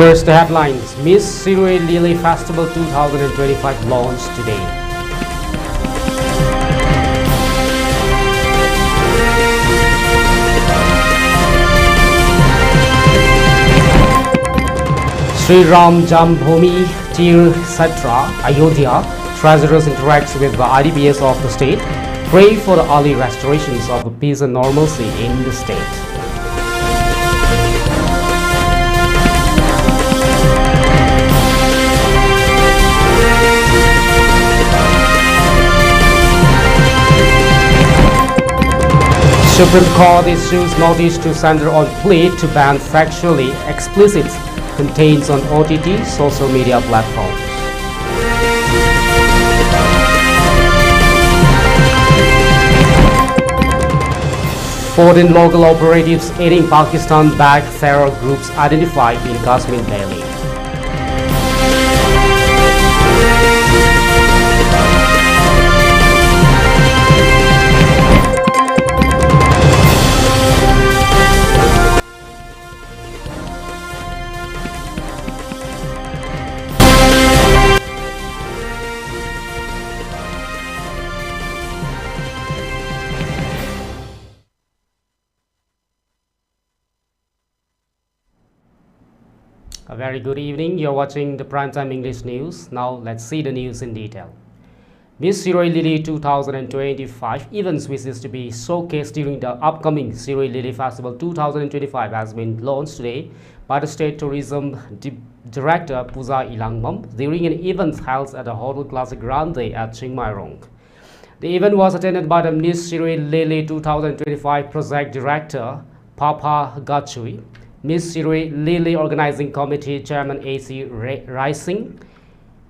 First, the headlines. Miss Siri Lily Festival 2025 launched today. Sri Ram Jambhumi Tir Satra Ayodhya treasurers interacts with the IDPs of the state, pray for the early restorations of peace and normalcy in the state. Supreme Court issues notice to sender on plea to ban sexually explicit contents on OTT social media platforms. Foreign local operatives aiding Pakistan-backed terror groups identified in Kashmir, Dalit. A very good evening. You're watching the Primetime English News. Now let's see the news in detail. Miss Siri Lily 2025 events, which is to be showcased during the upcoming Siri Lily Festival 2025, has been launched today by the State Tourism Director Puja Ilangmam during an event held at the Hotel Classic Grande at Chingmairong. The event was attended by the Miss Siri Lily 2025 Project Director Papa Gachui, Miss Siri Lily Organizing Committee Chairman A.C. Rising,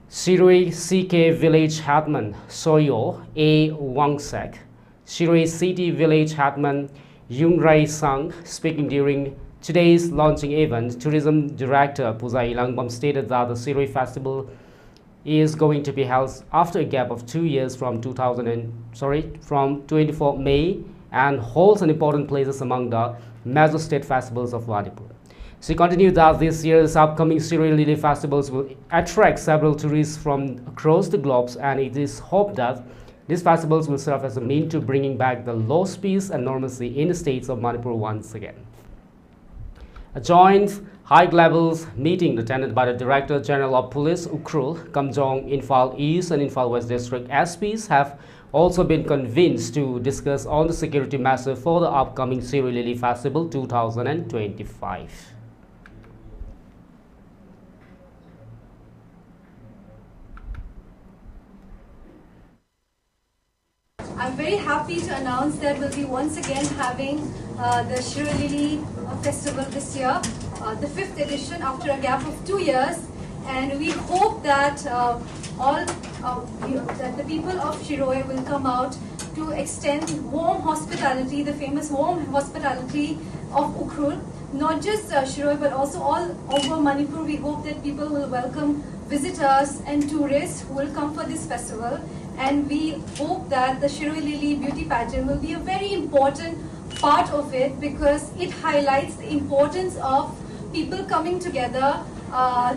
Siri CK Village Hetman Soyo A. Wangsek, Siri City Village Hetman Yungrai Sang. Speaking during today's launching event, Tourism Director Puja Ilangbam stated that the Siri Festival is going to be held after a gap of 2 years from 24 May and holds an important places among the major state festivals of Manipur. She continued that this year's upcoming Siri Lily festivals will attract several tourists from across the globe, and it is hoped that these festivals will serve as a means to bringing back the lost peace and normalcy in the states of Manipur once again. A joint high-levels meeting attended by the Director General of Police Ukhrul, Kamjong, Imphal East and Imphal West District SPs have also been convinced to discuss on the security measure for the upcoming Siri Lily Festival 2025. I'm very happy to announce that we'll be once again having the Siri Lily Festival this year, the 5th edition after a gap of 2 years, and we hope that that the people of Shiroi will come out to extend warm hospitality, the famous warm hospitality of Ukhrul. Not just Shiroi, but also all over Manipur. We hope that people will welcome visitors and tourists who will come for this festival. And we hope that the Siri Lily beauty pageant will be a very important part of it, because it highlights the importance of people coming together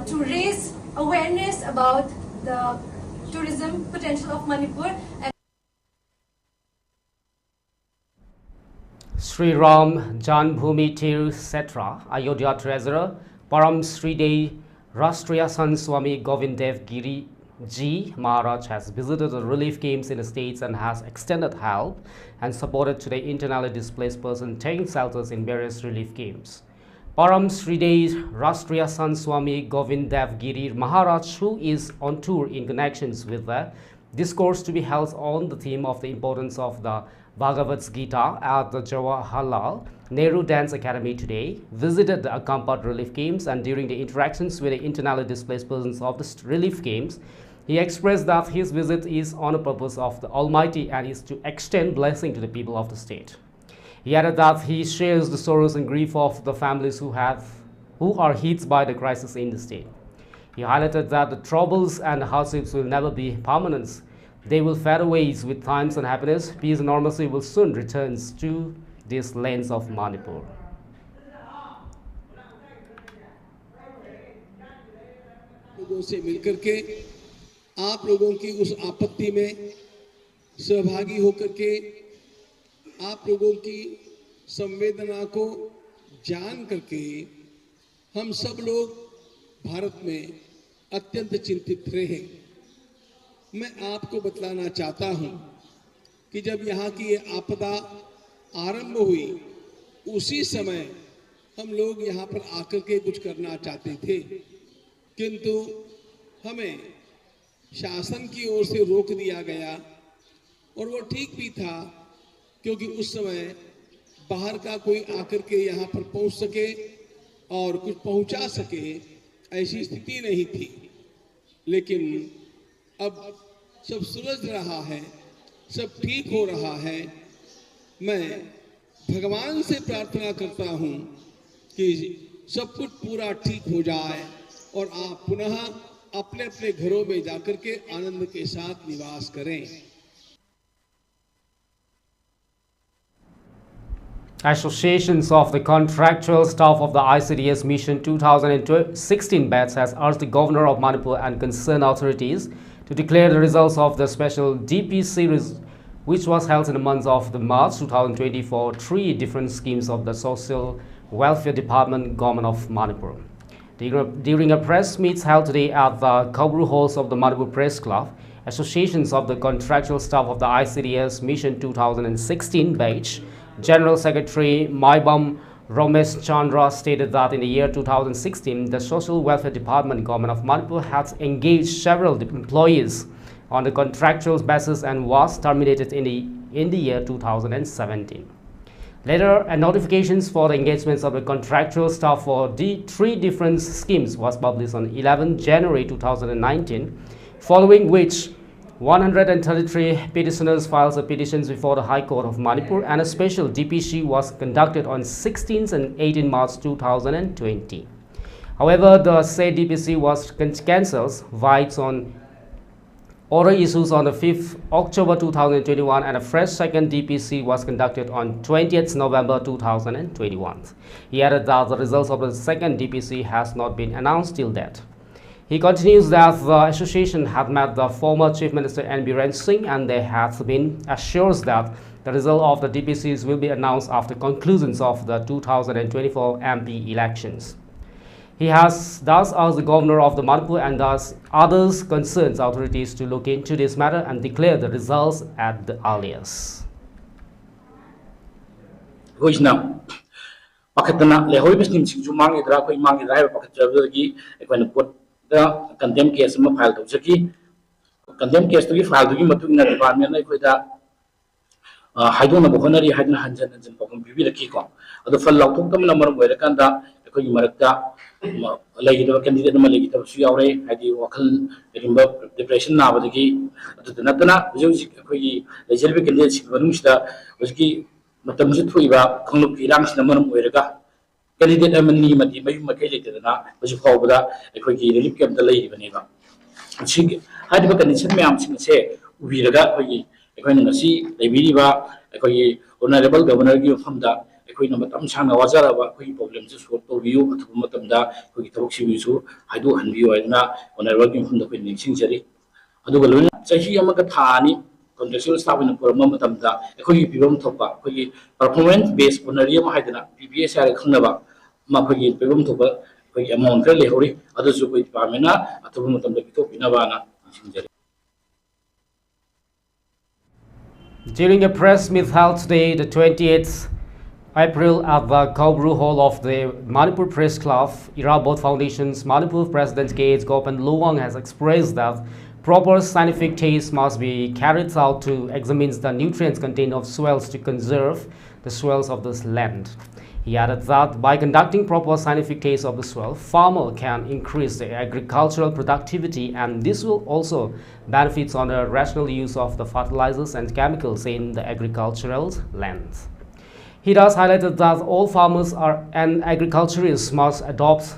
to raise awareness about the tourism potential of Manipur. And Sri Ram Janbhumi Tir Satra Ayodhya Treasurer Param Sri Rashtriya Sant Swami Govind Dev Giri Ji Maharaj has visited the relief camps in the states and has extended help and supported to the internally displaced persons taking shelters in various relief camps. Param Sri Rashtriya Sant Swami Govind Dev Giri Maharaj, who is on tour in connections with the discourse to be held on the theme of the importance of the Bhagavad Gita at the Jawaharlal Nehru Dance Academy today, visited the accompanied relief camps, and during the interactions with the internally displaced persons of the relief camps, he expressed that his visit is on a purpose of the Almighty and is to extend blessing to the people of the state. He added that he shares the sorrows and grief of the families who are hit by the crisis in the state. He highlighted that the troubles and hardships will never be permanent. They will fade away with times and happiness. Peace and normalcy will soon return to these lands of Manipur. लोगों से मिलकर के आप लोगों की उस आपत्ति में सहभागी होकर के आप लोगों की संवेदना को जान करके हम सब लोग भारत में अत्यंत चिंतित रहे। मैं आपको बतलाना चाहता हूं कि जब यहाँ की ये आपदा आरंभ हुई उसी समय हम लोग यहाँ पर आकर के कुछ करना चाहते थे, किंतु हमें शासन की ओर से रोक दिया गया। और वो ठीक भी था, क्योंकि उस समय बाहर का कोई आकर के यहाँ पर पहुँच सके और कुछ पहुँचा सके ऐसी स्थिति नहीं थी। लेकिन अब सब सुलझ रहा है, सब ठीक हो रहा है। मैं भगवान से प्रार्थना करता हूँ कि सब कुछ पूरा ठीक हो जाए और आप पुनः अपने अपने घरों में जाकर के आनंद के साथ निवास करें। Associations of the contractual staff of the ICDS Mission 2016 batch has urged the Governor of Manipur and concerned authorities to declare the results of the special DPC which was held in the month of March 2020 for 3 different schemes of the Social Welfare Department, Government of Manipur. During a press meet held today at the Kabru halls of the Manipur Press Club, associations of the contractual staff of the ICDS Mission 2016 batch, General Secretary Maibam Romesh Chandra stated that in the year 2016, the Social Welfare Department, Government of Manipur had engaged several employees on the contractual basis and was terminated in the year 2017. Later, notifications for the engagements of the contractual staff for the 3 different schemes was published on 11 January 2019, following which 133 petitioners filed petitions before the High Court of Manipur, and a special DPC was conducted on 16 and 18 March 2020. However, the said DPC was cancelled via on order issues on the 5th October 2021, and a fresh second DPC was conducted on 20th November 2021. He added that the results of the second DPC has not been announced till date. He continues that the association had met the former Chief Minister N. Biren Singh, and they have been assured that the result of the DPCs will be announced after conclusions of the 2024 MP elections. He has thus asked the Governor of the Manipur and thus others concerned authorities to look into this matter and declare the results at the earliest. The condemned case file to Jackie. Condemned case to be filed to the department like with that. I don't know Honori had no hands and the Kiko. The fellow took them number where the Kanda, the Koyu Marata, lady of a candidate, Malay of Siore, had the vocal depression now with the key to the Natana, the Jelby candidates, Vanusta, was key, Matamzuiva, Konu Pirams, the Monum Werega. Candidate Emily Mati Makajit was called that a quick relief kept the lady Vaneva. She had a condition, ma'am, say, we regard a queen see, the Viva, a honorable governor from that, a queen of Matamshana was a quick problem to sort of view to Matamda, quick talk you, I do and view and now when I working from the Queen Century. I do alone, say she Yamakatani. Contractual staff in the Matamda, a quick Pibum Topa, quick performance based on a real Hydra, PBS Kanava, Mapagi Pibum Topa, quick amount really holy, others with Pamina, at the moment of the Navana. During a press meet held today, the 28th April at the Kabru Hall of the Manipur Press Club, Irabot Foundation's Manipur President K.H. Gopan Luwang has expressed that proper scientific tests must be carried out to examine the nutrients contained of soils to conserve the soils of this land. He added that by conducting proper scientific tests of the soil, farmer can increase the agricultural productivity, and this will also benefit on the rational use of the fertilizers and chemicals in the agricultural lands. He thus highlighted that all farmers and agriculturists must adopt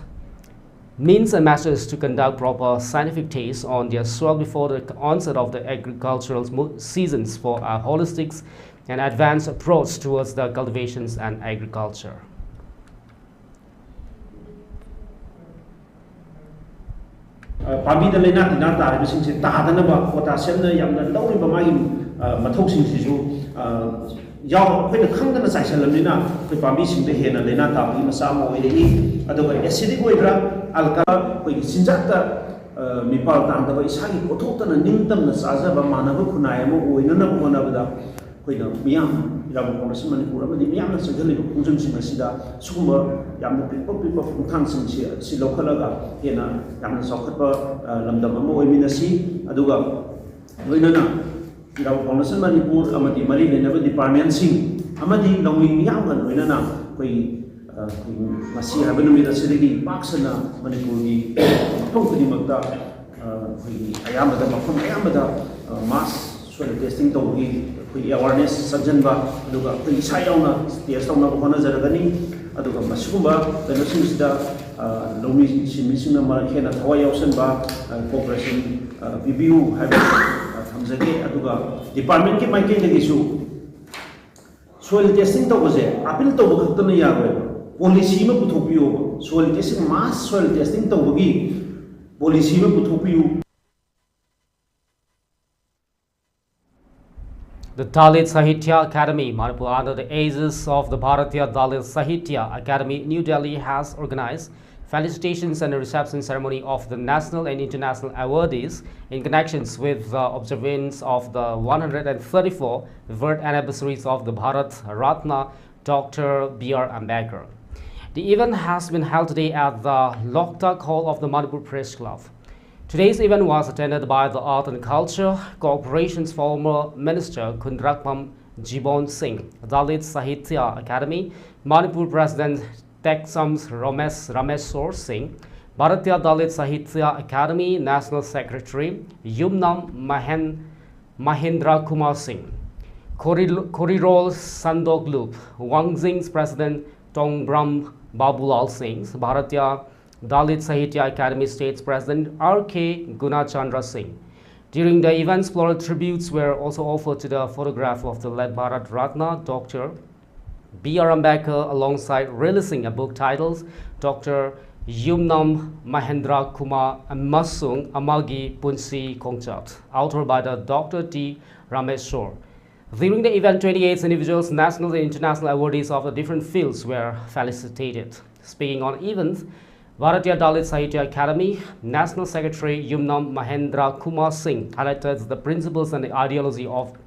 means and measures to conduct proper scientific tests on their soil before the onset of the agricultural seasons for a holistic and advanced approach towards the cultivations and agriculture. Pami the Lena Tinata, everything Tadanaba, potassium, Yamna, Lowy Bamai, Matoxin Sisu, Yaw, when the Kangan Saxalina, with Pamising the Hena, Lenata, Masamo, otherwise, acidic Wedra, Alca, with Sinjata. Mipal tang da isagi pothok tan ningtam na saza ba manaba khunai mo oina na bona bada koina miyam ram Congressman Manipur amadi miyam na sagali punjung sing asida suguma yamna pipo phungthang sing si lokhalaga hena yamna sokhatba lamdam amo oimina si aduga oina na ram Congressman Manipur amadi mari lenaba department sing amadi lawing miyam gan oina na koi Masi Habanumida City, Paxana, Manipuri, Tokudi Magda, Ayamada, Mapum Ayamada, mass soil testing Togi, awareness, Sajanba, Duga, Sayona, the Astona Hona Zaragani, Aduga Masumba, the Nusinda, Lomi, Simisina Marakena, Hawaii Osenba, Cooperation, BBU, Hamzaki, Aduga, Department keep my issue. Soil testing was a appeal to Bukatana Yawe. Policy में पुथोपियो soil testing mass soil testing तो होगी policy में पुथोपियो. The Dalit Sahitya Academy, Manipur, under the aegis of the Bharatiya Dalit Sahitya Academy, New Delhi, has organized felicitations and a reception ceremony of the national and international awardees in connections with the observance of the 134 birth anniversaries of the Bharat Ratna Dr. B.R. Ambedkar. The event has been held today at the Loktak Hall of the Manipur Press Club. Today's event was attended by the Art and Culture Corporation's former Minister Kundrakpam Jibon Singh, Dalit Sahitya Academy, Manipur President Teksams Rameshwar Singh, Bharatiya Dalit Sahitya Academy National Secretary Yumnam Mahendra Kumar Singh, Korirol Sandok Loop, Wangzing's President Tongbram Babulal Singh, Bharatiya Dalit Sahitya Academy State's President R.K. Gunachandra Singh. During the events, floral tributes were also offered to the photograph of the late Bharat Ratna Dr. B.R. Ambedkar alongside releasing a book titled Dr. Yumnam Mahendra Kumar Amasung Amagi Punsi Kongchat, authored by the Dr. T. Rameshwar. During the event, 28 individuals, national and international awardees of the different fields were felicitated. Speaking on events, Bharatiya Dalit Sahitya Academy National Secretary Yumnam Mahendra Kumar Singh highlighted the principles and the ideology of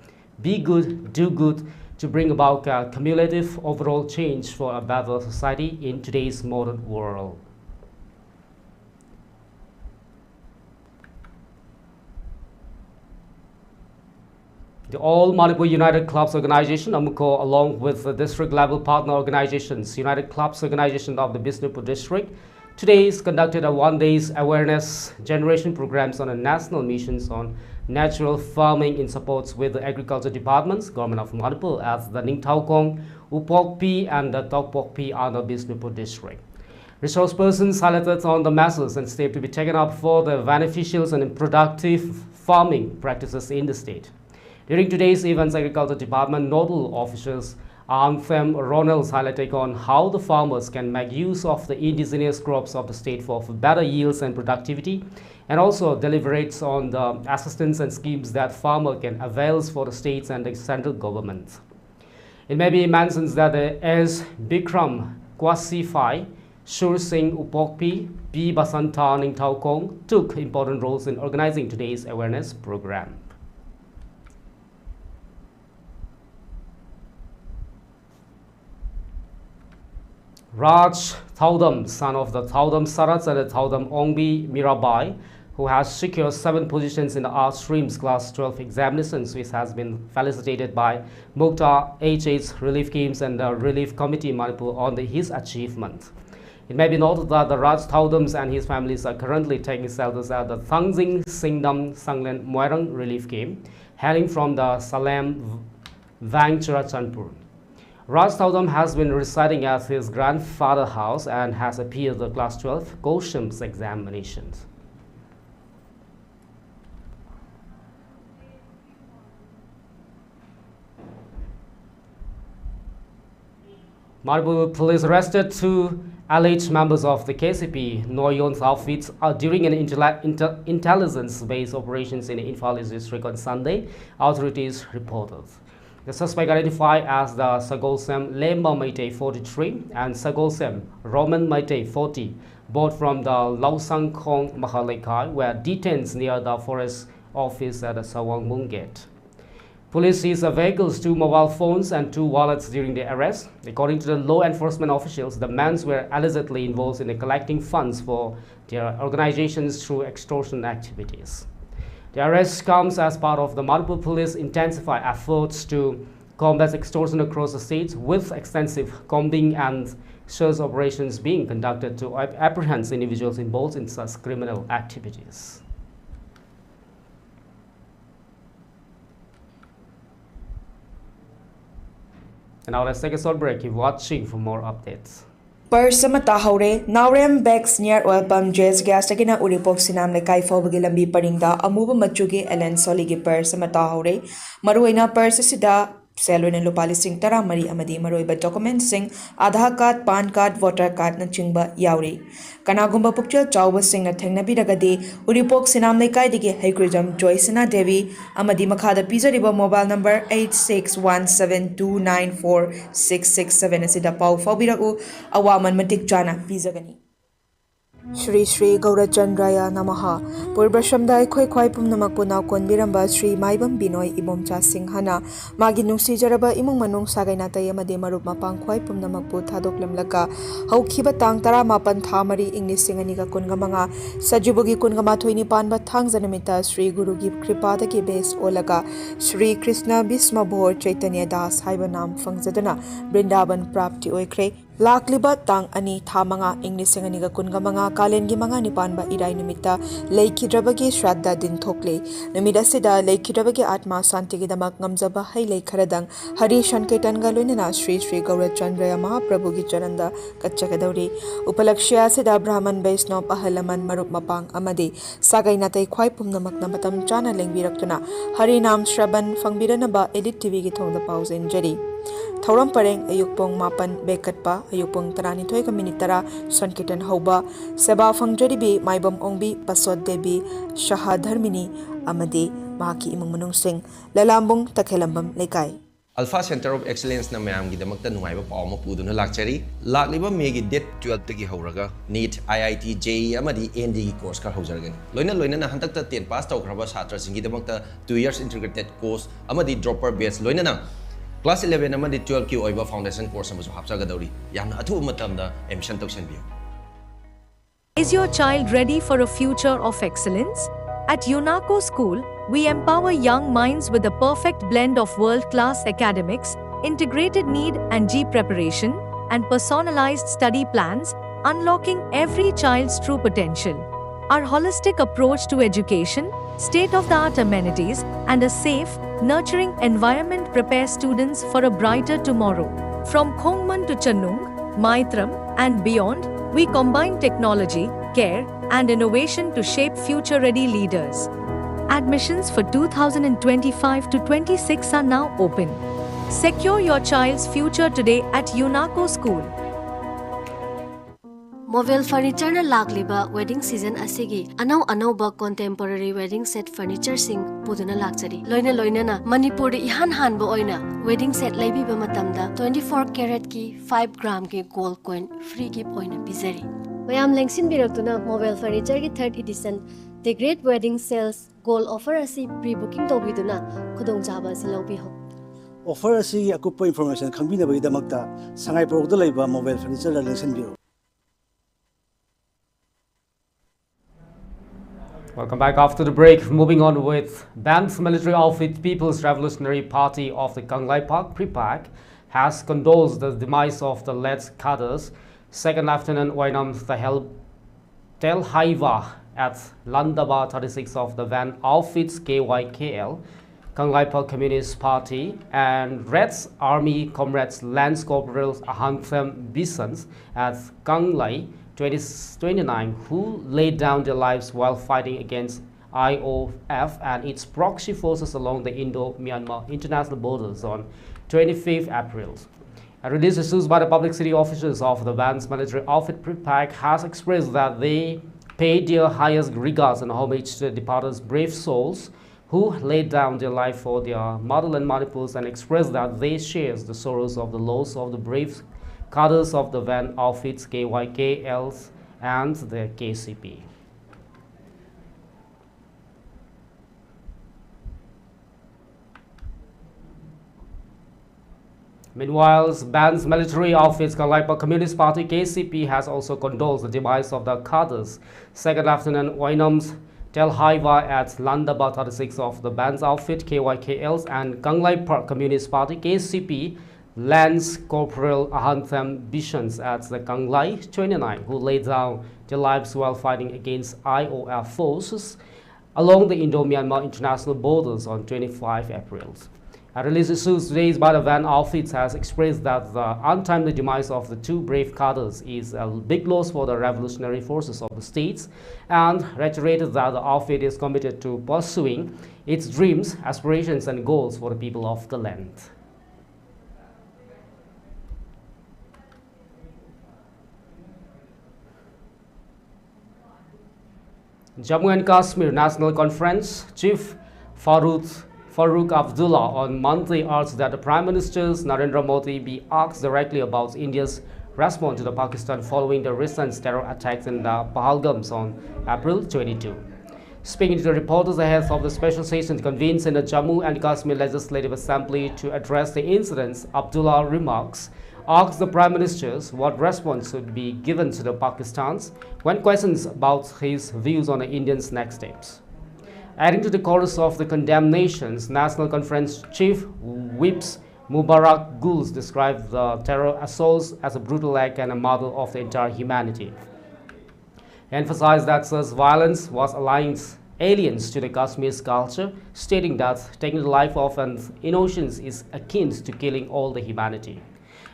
be good, do good to bring about a cumulative overall change for a better society in today's modern world. The All Manipur United Clubs Organization, AMUCO, along with the district-level partner organizations, United Clubs Organization of the Bisnupur District, today is conducted a one-day awareness generation programs on a national missions on natural farming in support with the agriculture departments, Government of Manipur, as the Ningthaukong, Upokpi and the Tokpokpi under Bisnupur District. Resource persons highlighted on the measures and steps to be taken up for the beneficial and productive farming practices in the state. During today's events, Agriculture Department nodal officers Anthem Ronalds highlighted on how the farmers can make use of the indigenous crops of the state for better yields and productivity, and also deliberates on the assistance and schemes that farmer can avail for the states and the central government. It may be mentioned that the S. Bikram Kwasifai, Shur Singh Upokpi, P. Basanta Ningthaukong took important roles in organizing today's awareness program. Raj Thaudam, son of the Thaudam Sarats and the Thaudam Ongbi Mirabai, who has secured 7 positions in the art streams class 12 examinations, which has been felicitated by Mukta HH Relief Games and the Relief Committee Manipur on his achievement. It may be noted that the Raj Thaudams and his families are currently taking shelters at the Thangzing Singdam Sanglen Moirang Relief Camp, hailing from the Salem Vangchurachandpur. Raj Thaudam has been residing at his grandfather's house and has appeared the class 12 Gosham's examinations. Manipur police arrested 2 Alleged members of the KCP Noyon's outfits are during an intelligence-based operations in Imphal district on Sunday, authorities reported. The suspect identified as the Sagolsem Lemba Maite 43 and Sagolsem Roman Maite 40, both from the Lausang Kong Mahalekai, were detained near the forest office at the Sawang Mungate. Police seized the vehicles, 2 mobile phones and 2 wallets during the arrest. According to the law enforcement officials, the men were allegedly involved in collecting funds for their organizations through extortion activities. The arrest comes as part of the Manipur police intensify efforts to combat extortion across the state, with extensive combing and search operations being conducted to apprehend individuals involved in such criminal activities. And now let's take a short break. Keep watching for more updates. Persamata Haure, Naurem Bex near oil pump Jazz Gas Takina Uripok Sinam Lekai Fobagilambi Parinda, Amuba Machugi, Ellen Soligi Persamata Haure, Maruina Persisida. Selwyn and Lupali Singh Tara Marie Amadi Maroiba documents sing Aadhaar card, PAN card, voter card na chingba yauri. Kanagumba Pukchal Chauba Singh na Tengna Bidagadi, Uripok Sinam Lekai Digi Hegrijam Joycina Devi, Amadi Makada Pizza Riba mobile number 8617294667 Asida Pau Fobiragu, Awaman Matik Jana Pizagani. Shri Shri Gaurachandraya Namaha Purbrashamdai Khoi Khoi Pumnamakpu Naukon Biramba Shri Maibam Binoy Ibomcha Singhana Magi Nungsi Jaraba Imung Manung Sagainatay Amade Marup Mapang Khoi Pumnamakpu Thadoklamlaka Haukiba Tang Tara Mapan Thamari English Singanika Kungamanga Sajubugi Kungama Thoini Panba Thang Zanamita Shri Guru Gip Kripada Ki Base Olaga Shri Krishna Bisma Bhor Chaitanya Das Haibanam Fangzadana Brindaban Prapti Oikre Lakliba Tang Ani Thamanga English Singanika Kungamanga Kalengi Manga Nipanba Irai Nimita Leikidrabagi Shraddha Din Thokle Namida Sida Leikidrabagi Atma Santigidamak Ngamzaba Haile Karadang Hari Shanketan Galunina Shri Shri Gaurachandraya Mahaprabhu Gicharanda Kachakadauri Upalakshya Sida Brahman Vaishnava Ahalaman Marup Mapang Amadi Sagai Natai Khwai Pumnamak Namatam Chana Lengbirakuna Hari Nam Shraban Fangbiranaba ELITETV Githong the Pause in Jari Thauram Pareng Ayukpong Mapan Bekatpa Ayukpong Tarani Toy Kaminitara Sankitan Hoba Seba Fangjaribi Maibam Ongbi Pasod Debi Shahadharmini Amadi Mahaki Imung Manung Singh Lalambong Takhelambam Lekai Alpha Center of Excellence na mayam gidamakta nungayba paoma puduna lakchari lakliba megi date 12 tagi horaga NEET IIT JEE amadi ND gi course kar haujargani loina na hantakta 10 pass tawkraba satra singi damakta 2 years integrated course amadi dropper batch loina na Class 11 amadi 12 ki oiba foundation course amasu hapchagadauri yamna athu matamda admission tawsanbiyo. Is your child ready for a future of excellence? At UNACO School, we empower young minds with the perfect blend of world-class academics, integrated need and G preparation, and personalized study plans, unlocking every child's true potential. Our holistic approach to education, state-of-the-art amenities, and a safe, nurturing environment prepare students for a brighter tomorrow. From Khongman to Channung, Maitram, and beyond, we combine technology, care, and innovation to shape future-ready leaders. Admissions for 2025 to 26 are now open. Secure your child's future today at UNACO School. Mobile furniture na lakliba wedding season asigi anaw ba contemporary wedding set furniture sing puduna lakchari loina na Manipur ihan hanbo oina wedding set laibi ba matamda 24 karat ki 5 gram ki gold coin free gift oina bizari mayam lengsin biraktuna mobile furniture ki 3rd edition the great wedding sales gold offer asi pre-booking tobiduna khudong jaba silobi ho offer asi akupa information khambina ba idamakta sangai product laiba mobile furniture la lengsin biro. Welcome back after the break. Moving on with Ban's military outfit, People's Revolutionary Party of the Kanglai Park, PRIPAC, has condoled the demise of the late cadres, Second Lieutenant Wainam Tel Haiva at Landaba 36 of the Van outfits KYKL, Kanglai Park Communist Party, and Red's Army Comrades Lance Corporals Ahanthem Bisons at Kanglai 29 who laid down their lives while fighting against IOF and its proxy forces along the Indo-Myanmar international borders on 25th April. A release issued by the public city officials of the band's military outfit PRIPAC has expressed that they pay their highest regards and homage to the departed brave souls who laid down their life for their motherland Manipur, and expressed that they share the sorrows of the loss of the brave cadres of the van outfits KYKLs and the KCP. Meanwhile, band's military outfits Kalaipa Communist Party KCP has also condoled the demise of the cadres. Second Lieutenant Wainam's Telhaiva at Landaba 36 of the band's outfit KYKLs and Kanglai Park Communist Party KCP Lance Corporal Ahantham Bishans at the Kanglai 29 who laid down their lives while fighting against IOF forces along the Indo-Myanmar international borders on 25 April. A release issued today by the van outfits has expressed that the untimely demise of the two brave cadres is a big loss for the revolutionary forces of the states, and reiterated that the outfit is committed to pursuing its dreams, aspirations and goals for the people of the land. Jammu and Kashmir National Conference Chief Farooq Abdullah on Monday urged that the Prime Minister Narendra Modi be asked directly about India's response to the Pakistan following the recent terror attacks in the Pahalgams on April 22. Speaking to the reporters ahead of the special session convened in the Jammu and Kashmir Legislative Assembly to address the incidents, Abdullah asked the Prime Minister what response should be given to the Pakistans when questions about his views on the Indians' next steps. Adding to the chorus of the condemnations, National Conference Chief Whips Mubarak Guls described the terror assaults as a brutal act and a model of the entire humanity. He emphasized that such violence was aliens to the Kashmir's culture, stating that taking the life of an innocent is akin to killing all the humanity.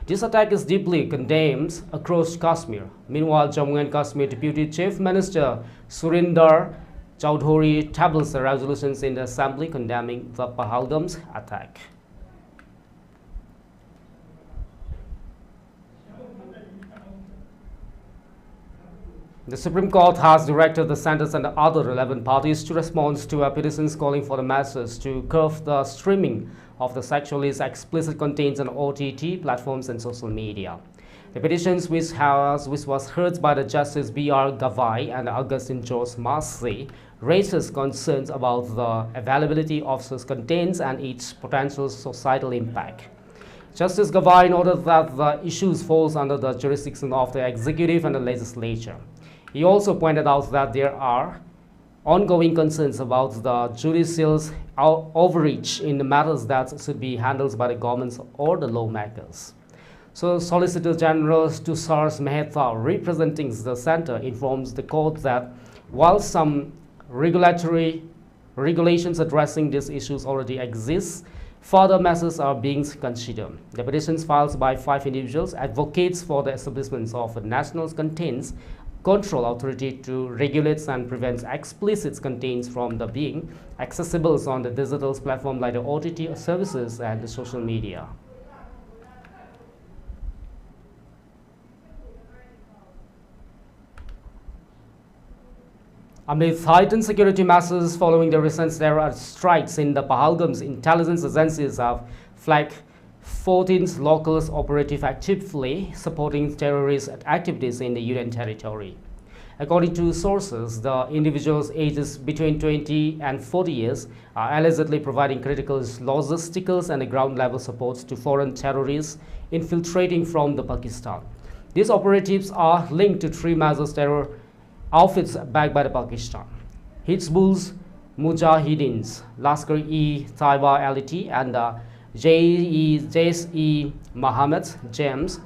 This attack is deeply condemned across Kashmir. Meanwhile, Jammu and Kashmir Deputy Chief Minister Surinder Chowdhury tabled the resolutions in the Assembly condemning the Pahalgam's attack. The Supreme Court has directed the centers and the other relevant parties to respond to petitions calling for the measures to curb the streaming of the sexually explicit contents on OTT platforms and social media. The petitions, which was heard by the Justice B.R. Gavai and Augustine George Massey, raises concerns about the availability of such contents and its potential societal impact. Justice Gavai noted that the issues falls under the jurisdiction of the executive and the legislature. He also pointed out that there are ongoing concerns about the judicial's overreach in the matters that should be handled by the governments or the lawmakers. So, Solicitor General Tushar Mehta, representing the center, informs the court that while some regulations addressing these issues already exist, further measures are being considered. The petitions filed by 5 individuals advocates for the establishment of a national contents control authority to regulate and prevent explicit contents from being accessible on the digital platform like the OTT services and the social media. Amid heightened security measures following the recent terror strikes in the Pahalgams, intelligence agencies have flagged 14 locals operative actively supporting terrorist activities in the Union territory. According to sources, the individuals ages between 20 and 40 years are allegedly providing critical logistical and ground-level support to foreign terrorists infiltrating from Pakistan. These operatives are linked to 3 major terror outfits backed by Pakistan: Hizbul Mujahideen, Lashkar-e-Taiba LT, and Jaish-e Mohammed James.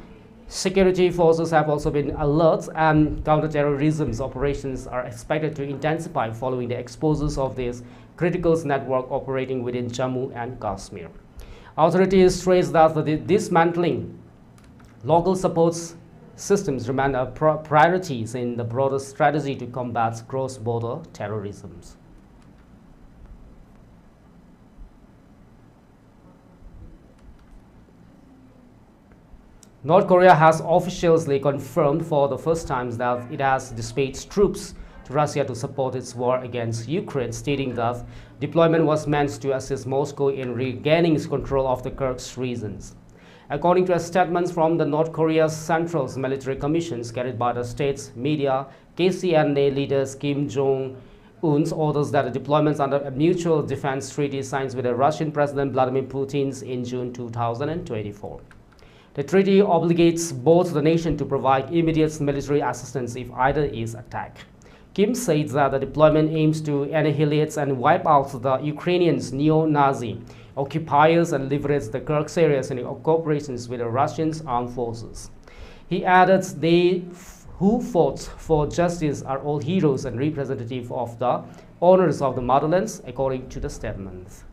Security forces have also been alert, and counter-terrorism operations are expected to intensify following the exposures of this critical network operating within Jammu and Kashmir. Authorities stress that the dismantling local support systems remain priorities in the broader strategy to combat cross-border terrorism. North Korea has officially confirmed for the first time that it has dispatched troops to Russia to support its war against Ukraine, stating that deployment was meant to assist Moscow in regaining its control of the Kursk regions. According to a statement from the North Korea's Central Military Commissions carried by the state's media, KCNA leaders Kim Jong-un's orders that the deployments under a mutual defense treaty signed with the Russian President Vladimir Putin in June 2024. The treaty obligates both the nations to provide immediate military assistance if either is attacked. Kim said that the deployment aims to annihilate and wipe out the Ukrainians' neo-Nazi occupiers and leverage the Kursk areas in cooperation with the Russian armed forces. He added they who fought for justice are all heroes and representative of the honors of the motherland, according to the statement.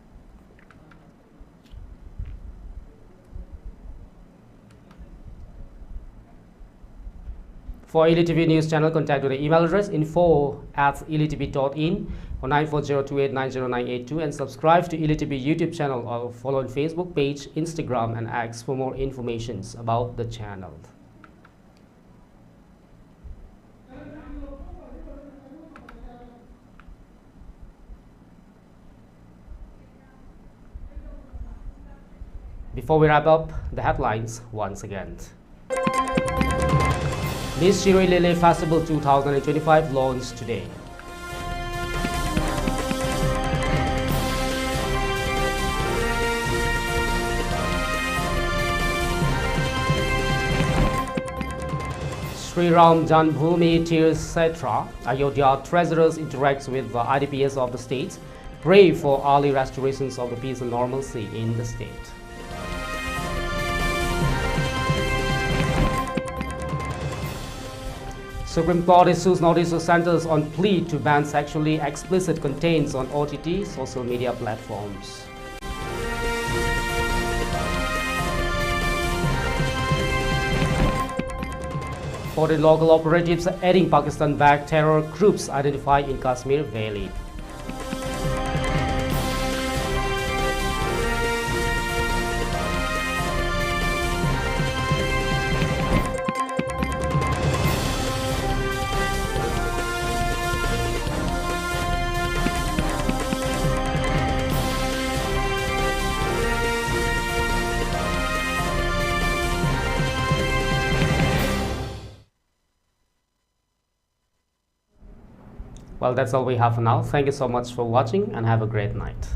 For ELITETV News Channel, contact the email address info@elitv.in or 9402890982 and subscribe to ELITETV YouTube channel or follow on Facebook page, Instagram and X for more information about the channel. Before we wrap up, the headlines once again. Miss Siri Lily Festival 2025 launched today. Sri Ram Janbhoomi Tirth Kshetra Ayodhya treasurers interacts with the IDPs of the state, pray for early restorations of the peace and normalcy in the state. Supreme Court issues notice to centers on plea to ban sexually explicit contents on OTT social media platforms. Foreign local operatives aiding Pakistan-backed terror groups identified in Kashmir Valley. Well, that's all we have for now. Thank you so much for watching and have a great night.